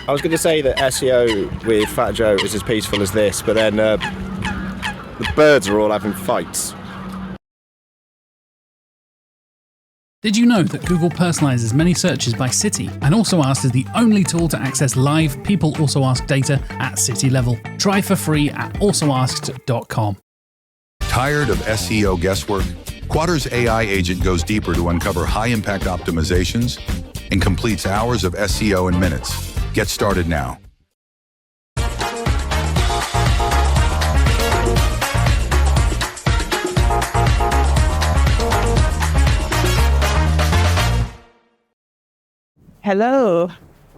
I was going to say that SEO with Fat Joe is as peaceful as this, but then the birds are all having fights. Did you know that Google personalizes many searches by city and Also Ask is the only tool to access live People Also Ask data at city level? Try for free at alsoasked.com. Tired of SEO guesswork? Quadra's AI agent goes deeper to uncover high-impact optimizations and completes hours of SEO in minutes. Get started now. Hello.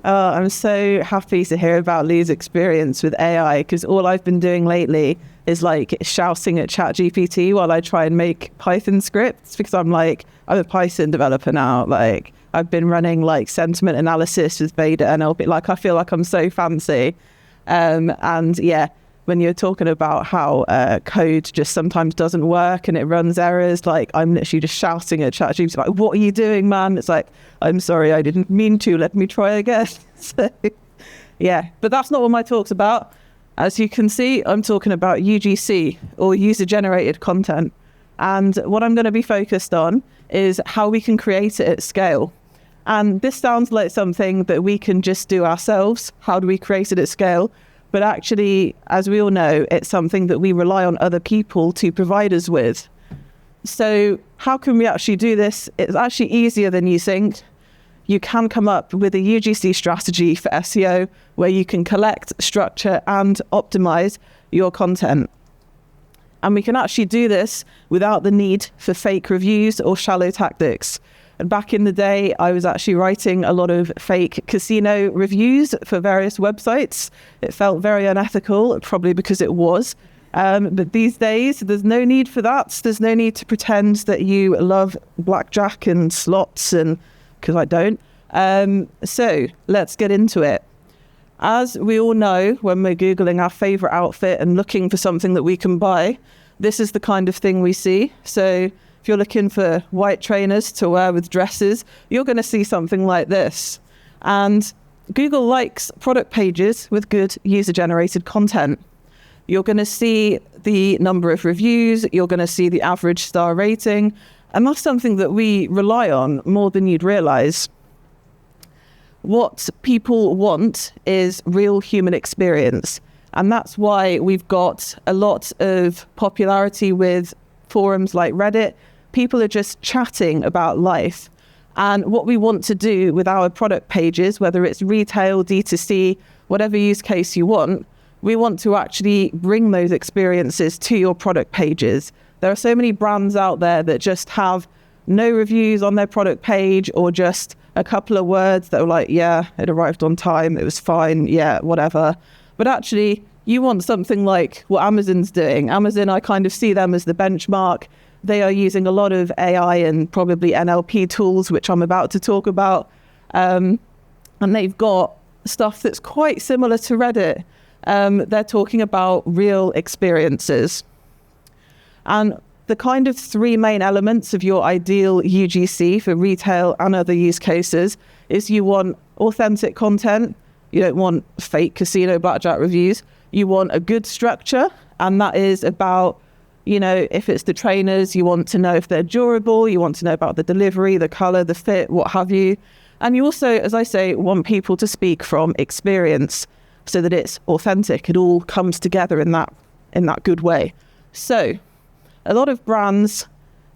I'm so happy to hear about Lee's experience with AI, because all I've been doing lately is like shouting at ChatGPT while I try and make Python scripts, because I'm a Python developer now. Like, I've been running like sentiment analysis with Beta NLP. Like, I feel like I'm so fancy. And yeah, when you're talking about how code just sometimes doesn't work and it runs errors, like, I'm literally just shouting at ChatGPT, like, what are you doing, man? It's like, I'm sorry, I didn't mean to, let me try again. So yeah, but that's not what my talk's about. As you can see, I'm talking about UGC, or user-generated content. And what I'm going to be focused on is how we can create it at scale. And this sounds like something that we can just do ourselves. How do we create it at scale? But actually, as we all know, it's something that we rely on other people to provide us with. So how can we actually do this? It's actually easier than you think. You can come up with a UGC strategy for SEO where you can collect, structure, and optimize your content. And we can actually do this without the need for fake reviews or shallow tactics. And back in the day, I was actually writing a lot of fake casino reviews for various websites. It felt very unethical, probably because it was. But these days, there's no need for that. There's no need to pretend that you love blackjack and slots, and because I don't. So let's get into it. As we all know, when we're Googling our favorite outfit and looking for something that we can buy, this is the kind of thing we see. So if you're looking for white trainers to wear with dresses, you're going to see something like this. And Google likes product pages with good user-generated content. You're going to see the number of reviews, you're going to see the average star rating, and that's something that we rely on more than you'd realize. What people want is real human experience. And that's why we've got a lot of popularity with forums like Reddit. People are just chatting about life. And what we want to do with our product pages, whether it's retail, D2C, whatever use case you want, we want to actually bring those experiences to your product pages. There are so many brands out there that just have no reviews on their product page, or just a couple of words that are like, yeah, it arrived on time, it was fine, yeah, whatever. But actually, you want something like what Amazon's doing. Amazon, I kind of see them as the benchmark. They are using a lot of AI and probably NLP tools, which I'm about to talk about. And they've got stuff that's quite similar to Reddit. They're talking about real experiences. And the kind of three main elements of your ideal UGC for retail and other use cases is you want authentic content. You don't want fake casino blackjack reviews. You want a good structure, and that is about, you know, if it's the trainers, you want to know if they're durable, you want to know about the delivery, the color, the fit, what have you. And you also, as I say, want people to speak from experience so that it's authentic. It all comes together in that good way. So a lot of brands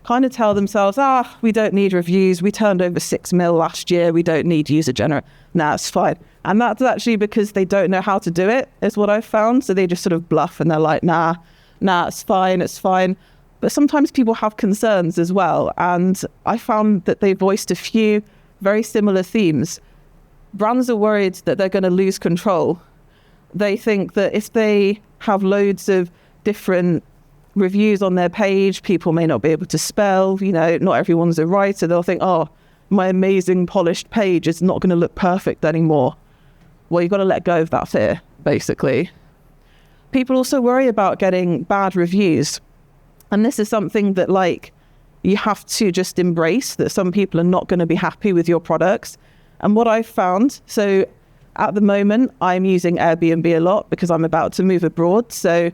kind of tell themselves, we don't need reviews. We turned over 6 mil last year. We don't need user-generated. Nah, it's fine. And that's actually because they don't know how to do it, is what I've found. So they just sort of bluff and they're like, nah, it's fine. But sometimes people have concerns as well. And I found that they voiced a few very similar themes. Brands are worried that they're going to lose control. They think that if they have loads of different reviews on their page, people may not be able to spell, you know, not everyone's a writer. They'll think, my amazing polished page is not going to look perfect anymore. Well, you've got to let go of that fear, basically. People also worry about getting bad reviews. And this is something that, like, you have to just embrace, that some people are not going to be happy with your products. And what I've found, so At the moment, I'm using Airbnb a lot because I'm about to move abroad. So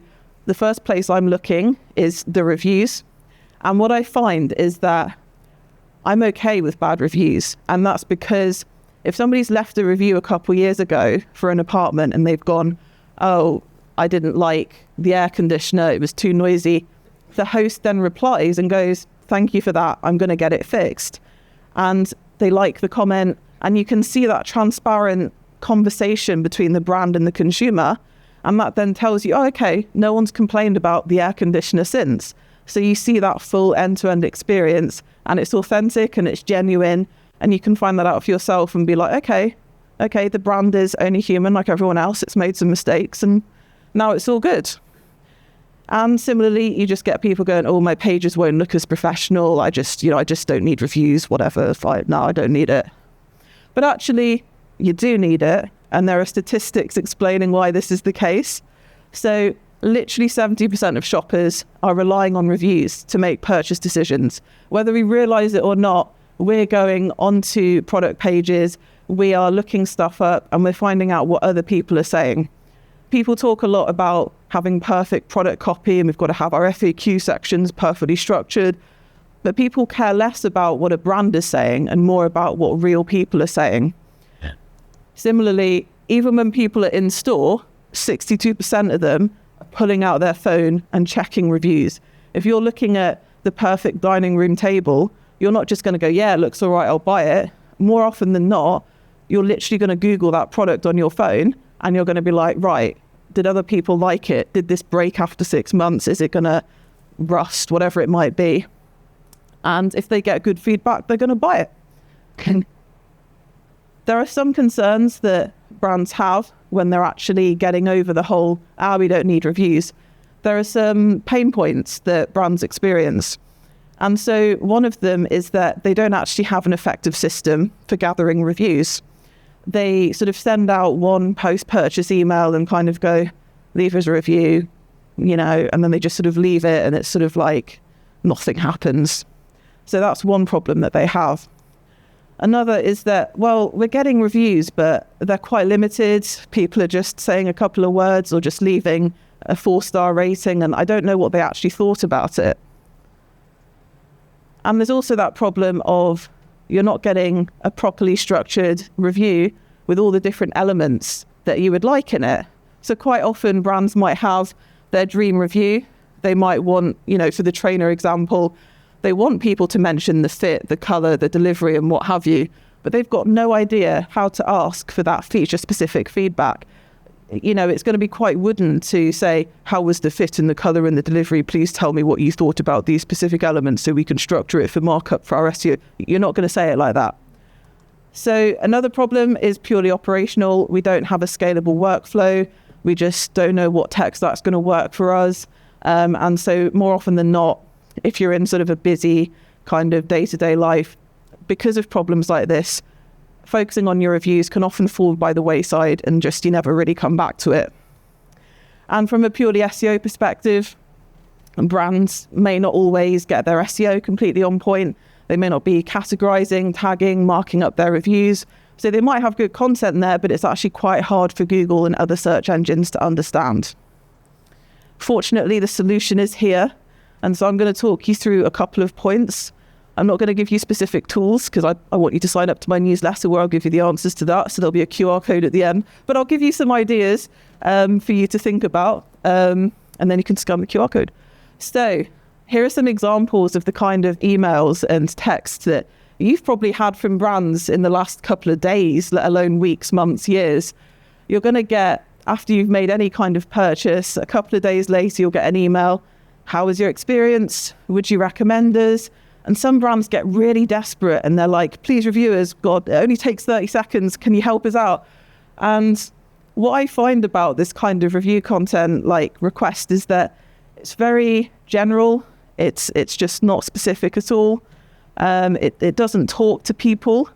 the first place I'm looking is the reviews. And what I find is that I'm okay with bad reviews. And that's because if somebody's left a review a couple years ago for an apartment and they've gone, oh, I didn't like the air conditioner, it was too noisy, the host then replies and goes, thank you for that, I'm going to get it fixed. And they like the comment, and you can see that transparent conversation between the brand and the consumer. And that then tells you, oh, okay, no one's complained about the air conditioner since. So you see that full end-to-end experience, and it's authentic and it's genuine, and you can find that out for yourself and be like, okay, the brand is only human like everyone else. It's made some mistakes and now it's all good. And similarly, you just get people going, oh, my pages won't look as professional. I just don't need reviews, whatever. It's like, no, I don't need it. But actually, you do need it. And there are statistics explaining why this is the case. So literally 70% of shoppers are relying on reviews to make purchase decisions. Whether we realize it or not, we're going onto product pages, we are looking stuff up, and we're finding out what other people are saying. People talk a lot about having perfect product copy, and we've got to have our FAQ sections perfectly structured. But people care less about what a brand is saying and more about what real people are saying. Yeah. Similarly, even when people are in store, 62% of them are pulling out their phone and checking reviews. If you're looking at the perfect dining room table, you're not just going to go, yeah, it looks all right, I'll buy it. More often than not, you're literally going to Google that product on your phone, and you're going to be like, right, did other people like it? Did this break after 6 months? Is it going to rust? Whatever it might be. And if they get good feedback, they're going to buy it. There are some concerns that brands have when they're actually getting over the whole, we don't need reviews. There are some pain points that brands experience. And so one of them is that they don't actually have an effective system for gathering reviews. They sort of send out one post-purchase email and kind of go, leave us a review, and then they just sort of leave it, and it's sort of like nothing happens. So that's one problem that they have. Another is that, well, we're getting reviews, but they're quite limited. People are just saying a couple of words or just leaving a 4-star rating, and I don't know what they actually thought about it. And there's also that problem of you're not getting a properly structured review with all the different elements that you would like in it. So quite often brands might have their dream review. They might want, for the trainer example, they want people to mention the fit, the color, the delivery, and what have you, but they've got no idea how to ask for that feature-specific feedback. It's going to be quite wooden to say, how was the fit and the color and the delivery? Please tell me what you thought about these specific elements so we can structure it for markup for our SEO. You're not going to say it like that. So another problem is purely operational. We don't have a scalable workflow. We just don't know what tech stack's going to work for us. And so more often than not, if you're in sort of a busy kind of day-to-day life, because of problems like this, focusing on your reviews can often fall by the wayside and just you never really come back to it. And from a purely SEO perspective, brands may not always get their SEO completely on point. They may not be categorizing, tagging, marking up their reviews. So they might have good content there, but it's actually quite hard for Google and other search engines to understand. Fortunately, the solution is here. And so I'm going to talk you through a couple of points. I'm not going to give you specific tools because I want you to sign up to my newsletter where I'll give you the answers to that. So there'll be a QR code at the end. But I'll give you some ideas for you to think about, and then you can scan the QR code. So here are some examples of the kind of emails and texts that you've probably had from brands in the last couple of days, let alone weeks, months, years. You're going to get, after you've made any kind of purchase, a couple of days later, you'll get an email. How was your experience? Would you recommend us? And some brands get really desperate and they're like, please review us. God, it only takes 30 seconds. Can you help us out? And what I find about this kind of review content like request is that it's very general. It's just not specific at all. It doesn't talk to people.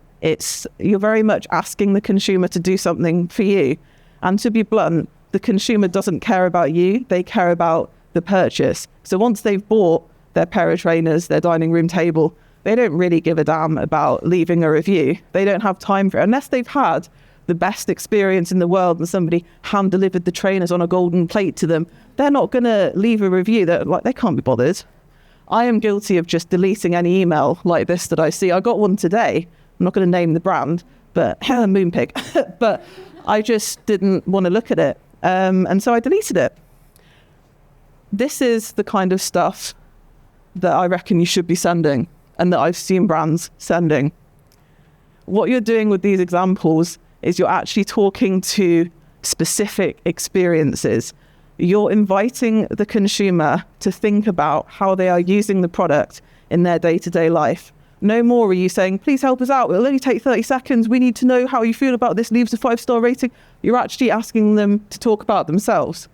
You're very much asking the consumer to do something for you. And to be blunt, the consumer doesn't care about you. They care about the purchase. So once they've bought their pair of trainers, their dining room table, they don't really give a damn about leaving a review. They don't have time for it unless they've had the best experience in the world and somebody hand delivered the trainers on a golden plate to them, they're not going to leave a review that, like, they can't be bothered. I am guilty of just deleting any email like this that I see. I got one today. I'm not going to name the brand, but Moonpig. But I just didn't want to look at it. And so I deleted it. This is the kind of stuff that I reckon you should be sending and that I've seen brands sending. What you're doing with these examples is you're actually talking to specific experiences. You're inviting the consumer to think about how they are using the product in their day-to-day life. No more are you saying, please help us out. It'll only take 30 seconds. We need to know how you feel about this. Leave us a 5-star rating. You're actually asking them to talk about themselves.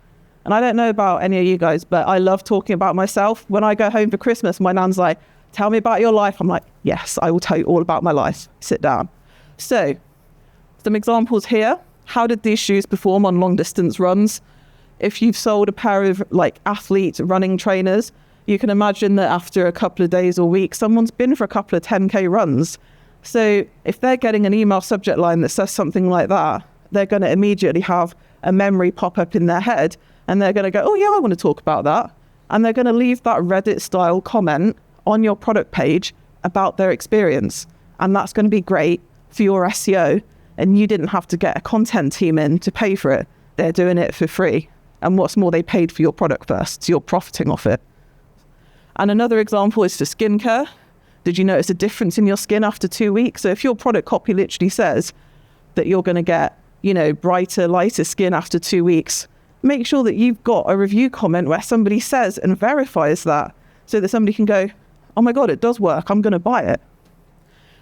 And I don't know about any of you guys, but I love talking about myself. When I go home for Christmas, my nan's like, tell me about your life. I'm like, yes, I will tell you all about my life. Sit down. So, some examples here. How did these shoes perform on long distance runs? If you've sold a pair of like athlete running trainers, you can imagine that after a couple of days or weeks, someone's been for a couple of 10K runs. So if they're getting an email subject line that says something like that, they're going to immediately have a memory pop up in their head and they're going to go, oh yeah, I want to talk about that. And they're going to leave that Reddit style comment on your product page about their experience. And that's going to be great for your SEO. And you didn't have to get a content team in to pay for it. They're doing it for free. And what's more, they paid for your product first, so you're profiting off it. And another example is for skincare. Did you notice a difference in your skin after 2 weeks? So if your product copy literally says that you're going to get, brighter, lighter skin after 2 weeks, make sure that you've got a review comment where somebody says and verifies that so that somebody can go, oh my God, it does work. I'm going to buy it.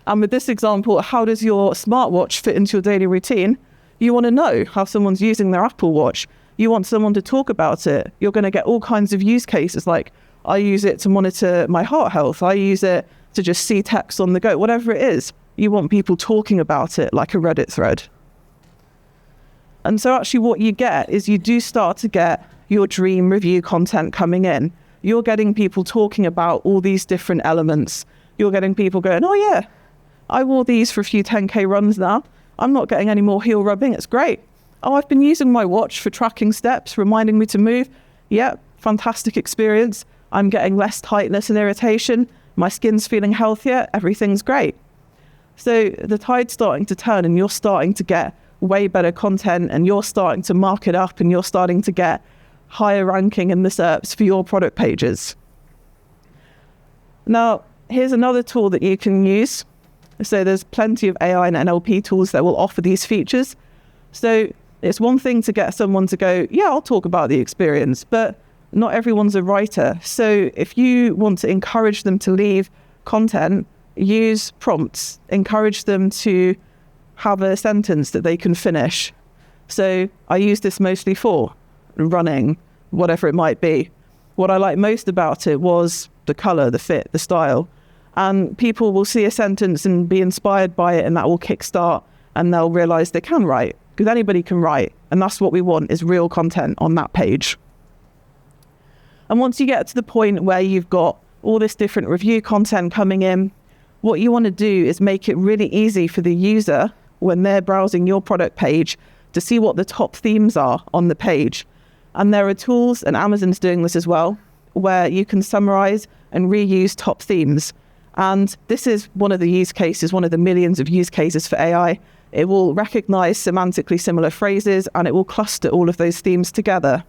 And with this example, how does your smartwatch fit into your daily routine? You want to know how someone's using their Apple Watch. You want someone to talk about it. You're going to get all kinds of use cases like, I use it to monitor my heart health. I use it to just see text on the go, whatever it is. You want people talking about it like a Reddit thread. And so actually what you get is you do start to get your dream review content coming in. You're getting people talking about all these different elements. You're getting people going, oh yeah, I wore these for a few 10K runs now. I'm not getting any more heel rubbing. It's great. Oh, I've been using my watch for tracking steps, reminding me to move. Yeah, fantastic experience. I'm getting less tightness and irritation. My skin's feeling healthier. Everything's great. So the tide's starting to turn and you're starting to get way better content and you're starting to mark it up and you're starting to get higher ranking in the SERPs for your product pages. Now, here's another tool that you can use. So there's plenty of AI and NLP tools that will offer these features. So it's one thing to get someone to go, yeah, I'll talk about the experience, but not everyone's a writer. So if you want to encourage them to leave content, use prompts, encourage them to have a sentence that they can finish. So I use this mostly for running, whatever it might be. What I liked most about it was the color, the fit, the style. And people will see a sentence and be inspired by it, and that will kickstart, and they'll realize they can write, because anybody can write. And that's what we want, is real content on that page. And once you get to the point where you've got all this different review content coming in, what you want to do is make it really easy for the user when they're browsing your product page to see what the top themes are on the page. And there are tools, and Amazon's doing this as well, where you can summarize and reuse top themes. And this is one of the use cases, one of the millions of use cases for AI. It will recognize semantically similar phrases and it will cluster all of those themes together.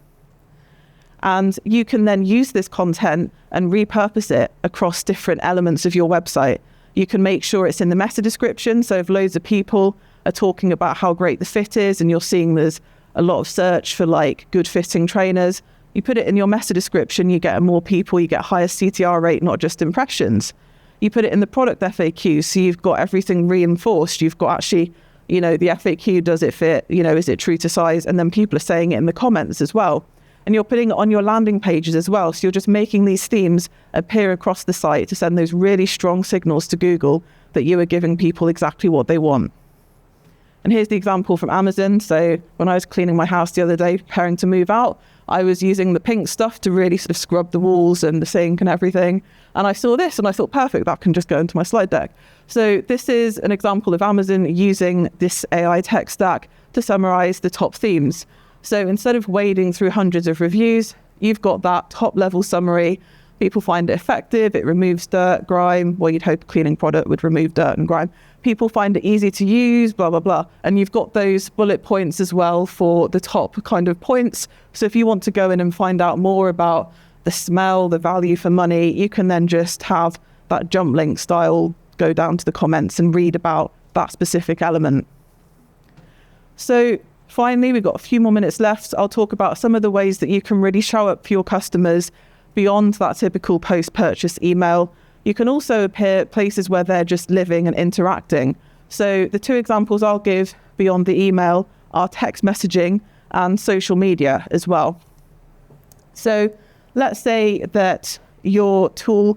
And you can then use this content and repurpose it across different elements of your website. You can make sure it's in the meta description. So if loads of people are talking about how great the fit is and you're seeing there's a lot of search for like good fitting trainers, you put it in your meta description, you get more people, you get higher CTR rate, not just impressions. You put it in the product FAQ, so you've got everything reinforced. You've got actually, the FAQ, does it fit? Is it true to size? And then people are saying it in the comments as well. And you're putting it on your landing pages as well. So you're just making these themes appear across the site to send those really strong signals to Google that you are giving people exactly what they want. And here's the example from Amazon. So when I was cleaning my house the other day, preparing to move out, I was using the pink stuff to really sort of scrub the walls and the sink and everything. And I saw this and I thought, perfect, that can just go into my slide deck. So this is an example of Amazon using this AI tech stack to summarize the top themes. So instead of wading through hundreds of reviews, you've got that top level summary. People find it effective. It removes dirt, grime. Well, you'd hope a cleaning product would remove dirt and grime. People find it easy to use, blah, blah, blah. And you've got those bullet points as well for the top kind of points. So if you want to go in and find out more about the smell, the value for money, you can then just have that jump link style, go down to the comments and read about that specific element. So finally, we've got a few more minutes left. I'll talk about some of the ways that you can really show up for your customers beyond that typical post-purchase email. You can also appear places where they're just living and interacting. So the two examples I'll give beyond the email are text messaging and social media as well. So let's say that your tool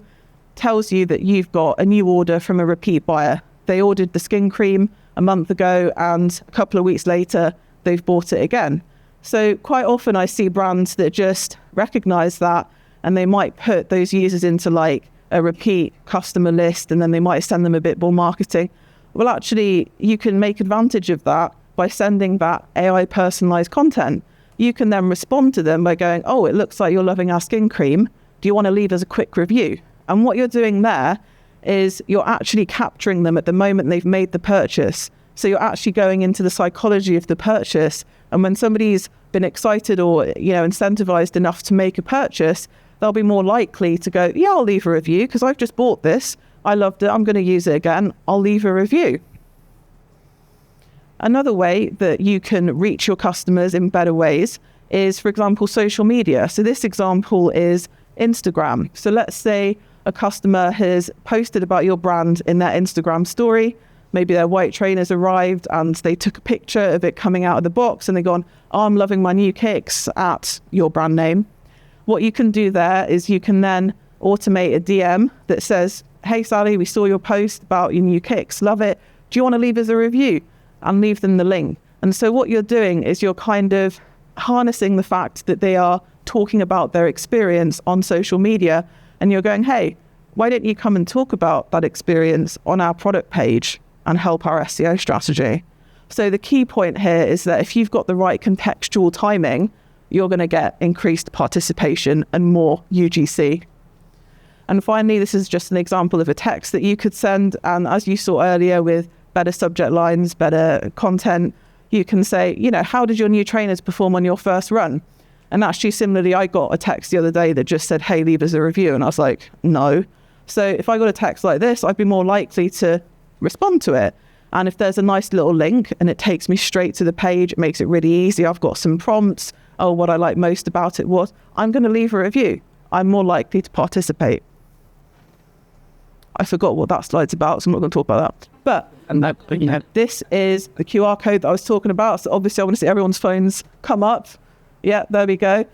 tells you that you've got a new order from a repeat buyer. They ordered the skin cream a month ago and a couple of weeks later, they've bought it again. So quite often I see brands that just recognize that and they might put those users into like a repeat customer list and then they might send them a bit more marketing. Well, actually, you can make advantage of that by sending that AI personalized content. You can then respond to them by going, oh, it looks like you're loving our skin cream. Do you want to leave us a quick review? And what you're doing there is you're actually capturing them at the moment they've made the purchase. So you're actually going into the psychology of the purchase. And when somebody's been excited or, incentivized enough to make a purchase, they'll be more likely to go, yeah, I'll leave a review because I've just bought this. I loved it. I'm going to use it again. I'll leave a review. Another way that you can reach your customers in better ways is, for example, social media. So this example is Instagram. So let's say a customer has posted about your brand in their Instagram story. Maybe their white trainers arrived and they took a picture of it coming out of the box and they've gone, oh, I'm loving my new kicks at your brand name. What you can do there is you can then automate a DM that says, hey, Sally, we saw your post about your new kicks. Love it. Do you want to leave us a review? And leave them the link. And so what you're doing is you're kind of harnessing the fact that they are talking about their experience on social media. And you're going, hey, why don't you come and talk about that experience on our product page and help our SEO strategy? So the key point here is that if you've got the right contextual timing, you're going to get increased participation and more UGC. And finally, this is just an example of a text that you could send. And as you saw earlier with better subject lines, better content, you can say, how did your new trainers perform on your first run? And actually, similarly, I got a text the other day that just said, hey, leave us a review. And I was like, no. So if I got a text like this, I'd be more likely to respond to it. And if there's a nice little link and it takes me straight to the page, it makes it really easy. I've got some prompts. Oh, what I like most about it was, I'm going to leave a review. I'm more likely to participate. I forgot what that slide's about, so I'm not going to talk about that. But this is the QR code that I was talking about. So obviously I want to see everyone's phones come up. Yeah, there we go.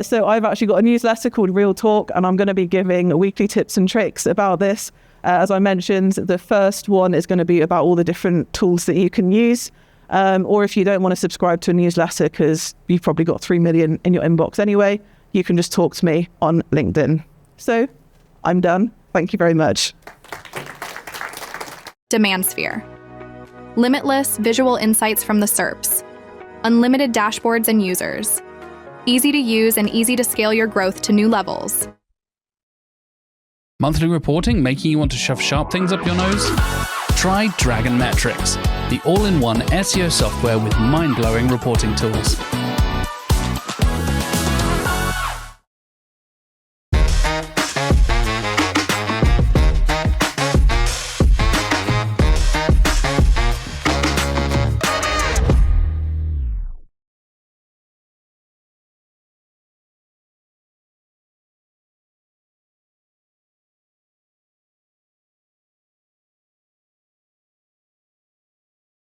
So I've actually got a newsletter called Real Talk, and I'm going to be giving weekly tips and tricks about this. As I mentioned, the first one is going to be about all the different tools that you can use. Or if you don't want to subscribe to a newsletter because you've probably got 3 million in your inbox anyway, you can just talk to me on LinkedIn. So I'm done. Thank you very much. Demand sphere. Limitless visual insights from the SERPs. Unlimited dashboards and users. Easy to use and easy to scale your growth to new levels. Monthly reporting making you want to shove sharp things up your nose? Try Dragon Metrics, the all-in-one SEO software with mind-blowing reporting tools.